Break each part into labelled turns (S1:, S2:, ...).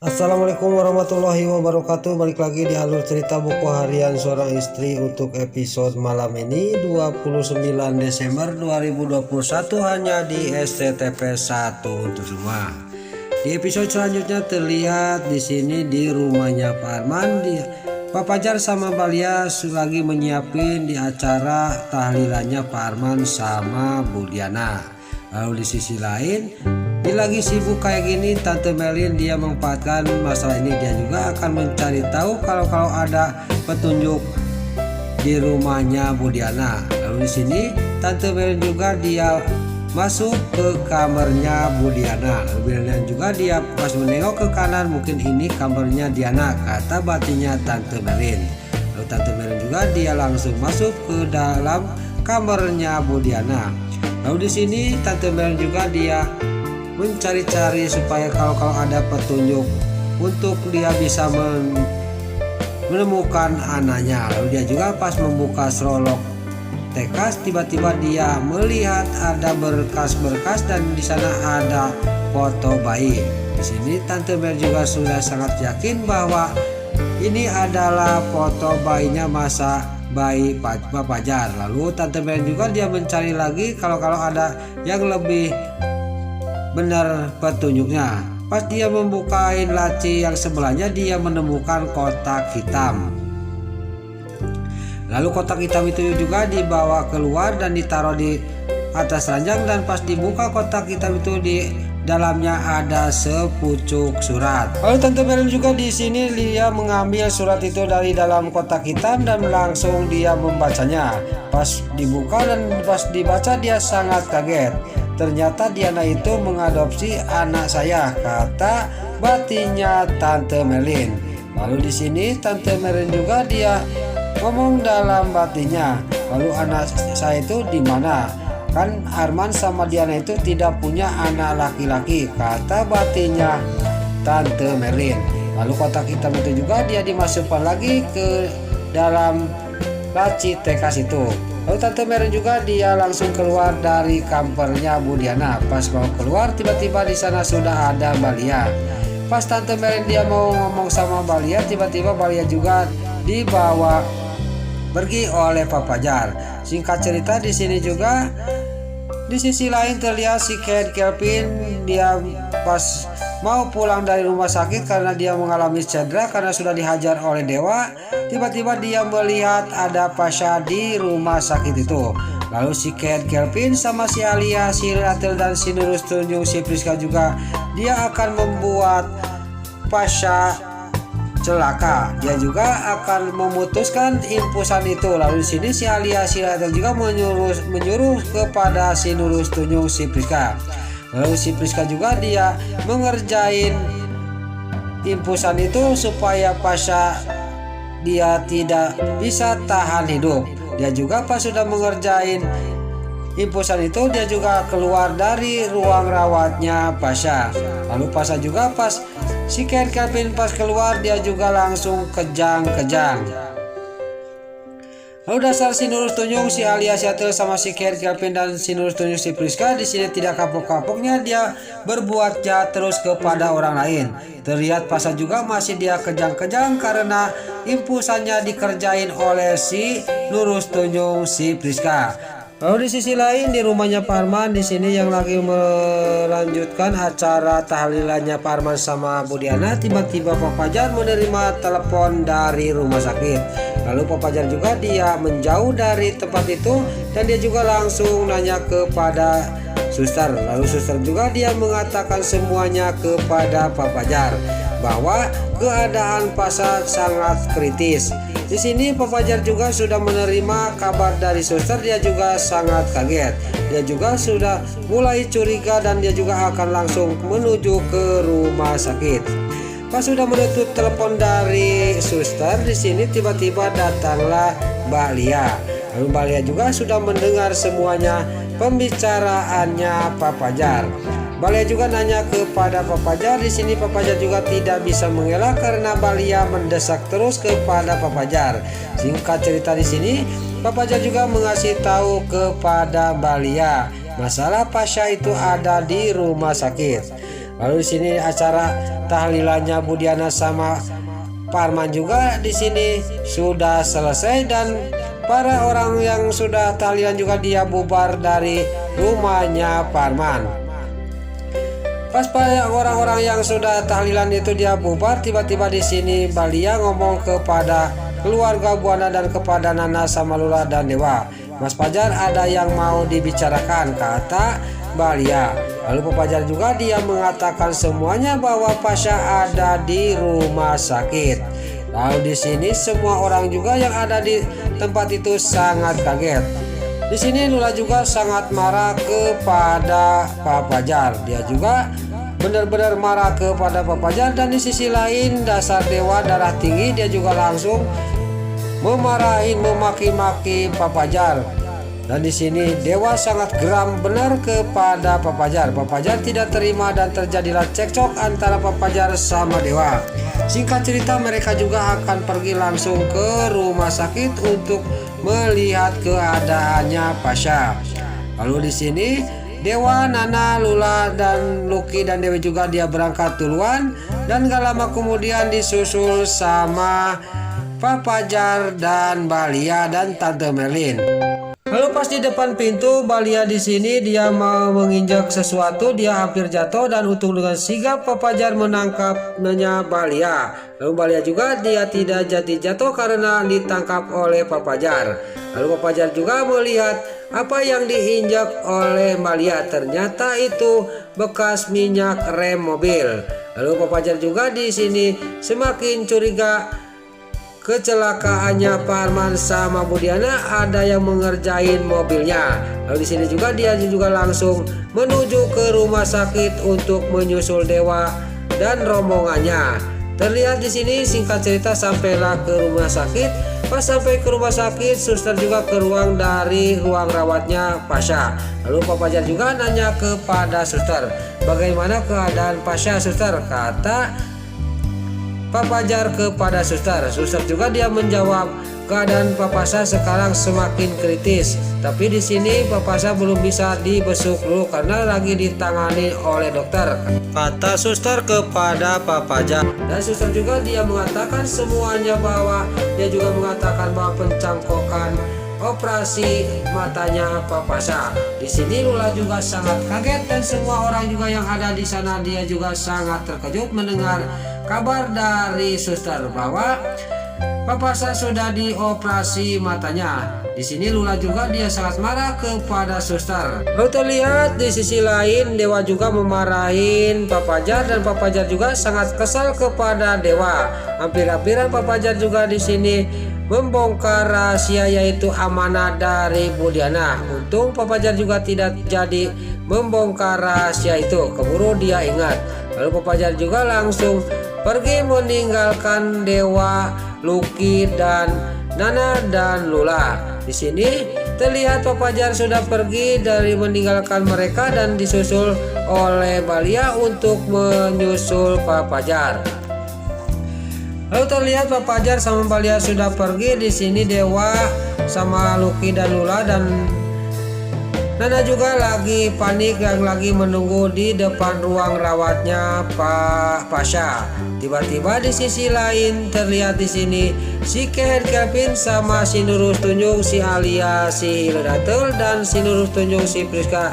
S1: Assalamualaikum warahmatullahi wabarakatuh. Balik lagi di alur cerita buku harian seorang istri untuk episode malam ini 29 Desember 2021 hanya di SCTP 1 untuk semua. Di episode selanjutnya terlihat di sini di rumahnya Pak Arman, Pak Fajar sama Balia lagi menyiapin di acara tahlilannya Pak Arman sama Bu Diana. Lalu di sisi lain dia lagi sibuk kayak gini, Tante Melin dia memanfaatkan masalah ini. Dia juga akan mencari tahu kalau ada petunjuk di rumahnya Bu Diana. Lalu di sini Tante Melin juga dia masuk ke kamarnya Bu Diana. Lalu Diana juga dia pas menengok ke kanan, mungkin ini kamarnya Diana, kata batinnya Tante Melin. Lalu Tante Melin juga dia langsung masuk ke dalam kamarnya Bu Diana. Lalu di sini Tante Melin juga dia mencari-cari supaya kalau ada petunjuk untuk dia bisa menemukan anaknya. Lalu dia juga pas membuka serolok tekas, tiba-tiba dia melihat ada berkas-berkas dan di sana ada foto bayi. Di sini Tante Mel juga sudah sangat yakin bahwa ini adalah foto bayinya masa bayi Pak Fajar. Lalu Tante Mel juga dia mencari lagi kalau ada yang lebih benar petunjuknya. Pas dia membukain laci yang sebelahnya, dia menemukan kotak hitam. Lalu kotak hitam itu juga dibawa keluar dan ditaruh di atas ranjang, dan pas dibuka kotak hitam itu di dalamnya ada sepucuk surat. Lalu Tante Melin juga di sini dia mengambil surat itu dari dalam kotak hitam dan langsung dia membacanya. Pas dibuka dan pas dibaca dia sangat kaget. Ternyata Diana itu mengadopsi anak saya, kata batinnya Tante Melin. Lalu di sini Tante Melin juga dia ngomong dalam batinnya, lalu anak saya itu di mana? Kan Arman sama Diana itu tidak punya anak laki-laki, kata batinnya Tante Melin. Lalu kotak hitam itu juga dia dimasukkan lagi ke dalam laci tekas itu. Lalu Tante Melin juga dia langsung keluar dari kampernya Bu Diana. Pas mau keluar tiba-tiba di sana sudah ada Balia. Pas Tante Melin dia mau ngomong sama Balia, tiba-tiba Balia juga dibawa pergi oleh Pak Fajar. Singkat cerita di sini juga di sisi lain terlihat si Kelvin dia pas mau pulang dari rumah sakit karena dia mengalami cedera karena sudah dihajar oleh Dewa. Tiba-tiba dia melihat ada Pasha di rumah sakit itu. Lalu si Kelvin sama si Alia, si Ratel dan si Nurus Tunjung, si Priska juga dia akan membuat Pasha celaka. Dia juga akan memutuskan impusan itu. Lalu di sini si Alia, si Ratel juga menyuruh kepada si Nurus Tunjung, si Priska. Lalu si Priska juga dia mengerjain impusan itu supaya Pasha dia tidak bisa tahan hidup. Dia juga pas sudah mengerjain impusan itu dia juga keluar dari ruang rawatnya Pasha. Lalu Pasha juga pas si Kelvin pas keluar dia juga langsung kejang-kejang. Lalu dasar si Nurus Tunjung, si Alia, si Atel sama si Kelvin dan si Nurus Tunjung, si Priska di sini tidak kapok-kapoknya dia berbuat jahat terus kepada orang lain. Terlihat Pasha juga masih dia kejang-kejang karena impusannya dikerjain oleh si Nurus Tunjung, si Priska. Lalu di sisi lain di rumahnya Pak Arman di sini yang lagi melanjutkan acara tahlilannya Pak Arman sama Bu Diana, tiba-tiba Pak Fajar menerima telepon dari rumah sakit. Lalu Pak Fajar juga dia menjauh dari tempat itu dan dia juga langsung nanya kepada suster. Lalu suster juga dia mengatakan semuanya kepada Pak Fajar bahwa keadaan Pasha sangat kritis. Di sini Pak Fajar juga sudah menerima kabar dari suster, dia juga sangat kaget. Dia juga sudah mulai curiga dan dia juga akan langsung menuju ke rumah sakit. Pas sudah menutup telepon dari suster, di sini tiba-tiba datanglah Mbak Lia. Lalu Mbak Lia juga sudah mendengar semuanya pembicaraannya Pak Fajar. Balia juga nanya kepada Pak Fajar. Di sini Pak Fajar juga tidak bisa mengelak karena Balia mendesak terus kepada Pak Fajar. Singkat cerita di sini Pak Fajar juga mengasih tahu kepada Balia masalah Pasha itu ada di rumah sakit. Lalu di sini acara tahlilannya Budiana sama Parman juga di sini sudah selesai, dan para orang yang sudah tahlilan juga dia bubar dari rumahnya Parman. Pas orang-orang yang sudah tahlilan itu dia bubar, tiba-tiba di sini Balia ngomong kepada keluarga Buana dan kepada Nana sama Lula dan Dewa, "Mas Pajar, ada yang mau dibicarakan," kata Balia. Lalu Pak Pajar juga dia mengatakan semuanya bahwa Pasha ada di rumah sakit. Lalu di sini semua orang juga yang ada di tempat itu sangat kaget. Di sini Lula juga sangat marah kepada Pak Pajar. Dia juga benar-benar marah kepada Pak Pajar, dan di sisi lain dasar dewa darah tinggi dia juga langsung memarahin, memaki-maki Pak Pajar. Dan di sini dewa sangat geram benar kepada Pak Pajar. Pak Pajar tidak terima dan terjadilah cekcok antara Pak Pajar sama dewa. Singkat cerita, mereka juga akan pergi langsung ke rumah sakit untuk melihat keadaannya Pasha. Lalu di sini Dewa, Nana, Lula, dan Lucky dan Dewi juga dia berangkat duluan, dan gak lama kemudian disusul sama Pak Pajar dan Balia dan Tante Merlin. Lalu pas di depan pintu, Balia di sini dia mau menginjak sesuatu, dia hampir jatuh, dan untung dengan sigap Pak Pajar menangkapnya Balia. Lalu Balia juga dia tidak jadi jatuh karena ditangkap oleh Pak Pajar. Lalu Pak Pajar juga melihat apa yang diinjak oleh Balia, ternyata itu bekas minyak rem mobil. Lalu Pak Pajar juga di sini semakin curiga kecelakaannya Parman sama Budiana ada yang mengerjain mobilnya. Lalu di sini juga dia juga langsung menuju ke rumah sakit untuk menyusul Dewa dan rombongannya. Terlihat di sini singkat cerita sampailah ke rumah sakit. Pas sampai ke rumah sakit, suster juga ke ruang rawatnya Pasha. Lalu Pak Pajar juga nanya kepada suster, "Bagaimana keadaan Pasha, suster?" kata Pak Pajar kepada suster. Suster juga dia menjawab, keadaan Pak Pasha sekarang semakin kritis. Tapi di sini Pak Pasha belum bisa dibesuk dulu karena lagi ditangani oleh dokter, kata suster kepada Pak Pajar. Dan suster juga dia mengatakan semuanya bahwa dia juga mengatakan bahwa pencangkokan operasi matanya Pak Pasha. Di sini Lula juga sangat kaget, dan semua orang juga yang ada di sana dia juga sangat terkejut mendengar kabar dari suster bahwa Pak Pasha sudah dioperasi matanya. Di sini Lula juga dia sangat marah kepada suster. Lalu terlihat di sisi lain Dewa juga memarahin Pak Pajar, dan Pak Pajar juga sangat kesal kepada Dewa. Hampir-hampiran Pak Pajar juga di sini membongkar rahasia yaitu amanah dari Budiana. Untung Pak Pajar juga tidak jadi membongkar rahasia itu, keburu dia ingat. Lalu Pak Pajar juga langsung pergi meninggalkan Dewa, Lucky, dan Nana dan Lula. Di sini terlihat Pak Pajar sudah pergi dari meninggalkan mereka dan disusul oleh Balia untuk menyusul Pak Pajar. Lalu terlihat Pak Pajar sama Balia sudah pergi. Di sini Dewa sama Lucky dan Lula dan Nana juga lagi panik yang lagi menunggu di depan ruang rawatnya Pak Pasha. Tiba-tiba di sisi lain terlihat di sini si Keher Kelvin sama si Nurul Tunjung, si Alia, si Hildatul, dan si Nurul Tunjung, si Priska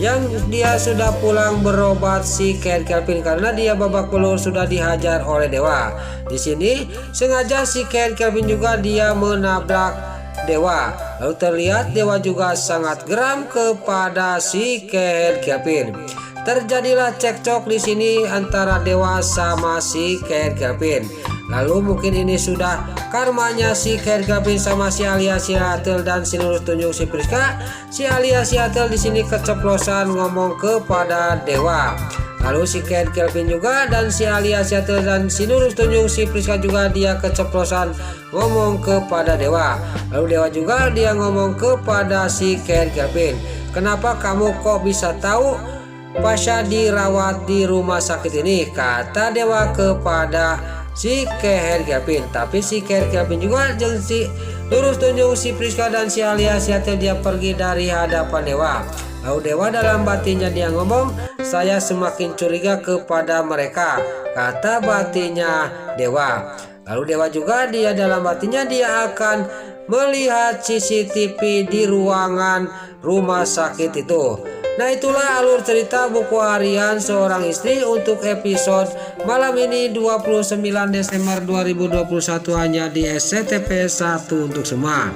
S1: yang dia sudah pulang berobat si Keher Kelvin karena dia babak belur sudah dihajar oleh Dewa. Di sini sengaja si Keher Kelvin juga dia menabrak Dewa. Lalu terlihat Dewa juga sangat geram kepada si Keher Kelvin. Terjadilah cekcok di sini antara Dewa sama si Keher Kelvin. Lalu mungkin ini sudah karmanya si Keher Kelvin sama si Alia, si Hildatul, dan si Nurul Tunjung, si Priska. Si Alia, si Hildatul di sini keceplosan ngomong kepada Dewa. Lalu si Keher Kelvin juga dan si Alia, si Hildatul, dan si Nurul Tunjung, si Priska juga dia keceplosan ngomong kepada Dewa. Lalu Dewa juga dia ngomong kepada si Keher Kelvin, "Kenapa kamu kok bisa tahu Pasha dirawat di rumah sakit ini?" kata Dewa kepada si Keher Kelvin. Tapi si Keher Kelvin juga dan si Nurul Tunjung, si Priska, dan si Alia, si Hildatul dia pergi dari hadapan Dewa. Lalu Dewa dalam batinnya dia ngomong, saya semakin curiga kepada mereka, kata batinnya Dewa. Lalu Dewa juga dia dalam batinnya dia akan melihat CCTV di ruangan rumah sakit itu. Nah, itulah alur cerita buku harian seorang istri untuk episode malam ini 29 Desember 2021 hanya di SCTV 1 untuk semua.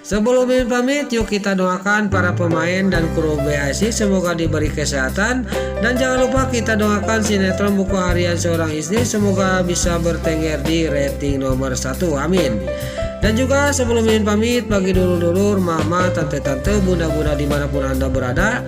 S1: Sebelum Mimin pamit, yuk kita doakan para pemain dan kru BASI semoga diberi kesehatan. Dan jangan lupa kita doakan sinetron buku harian seorang istri semoga bisa bertengger di rating nomor 1. Amin. Dan juga sebelum Mimin pamit, bagi dulur-dulur, mama, tante-tante, bunda-bunda dimanapun Anda berada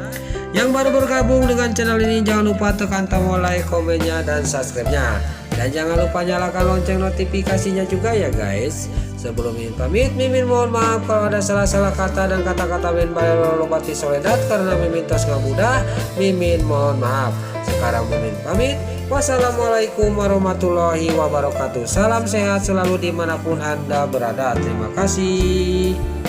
S1: yang baru bergabung dengan channel ini, jangan lupa tekan tombol like, komennya, dan subscribe-nya. Dan jangan lupa nyalakan lonceng notifikasinya juga ya guys. Sebelum Mimin pamit, Mimin mohon maaf kalau ada salah-salah kata dan kata-kata Mimin bayar lobati soledat karena Mimin tos nggak mudah. Mimin mohon maaf. Sekarang Mimin pamit. Wassalamualaikum warahmatullahi wabarakatuh. Salam sehat selalu dimanapun Anda berada. Terima kasih.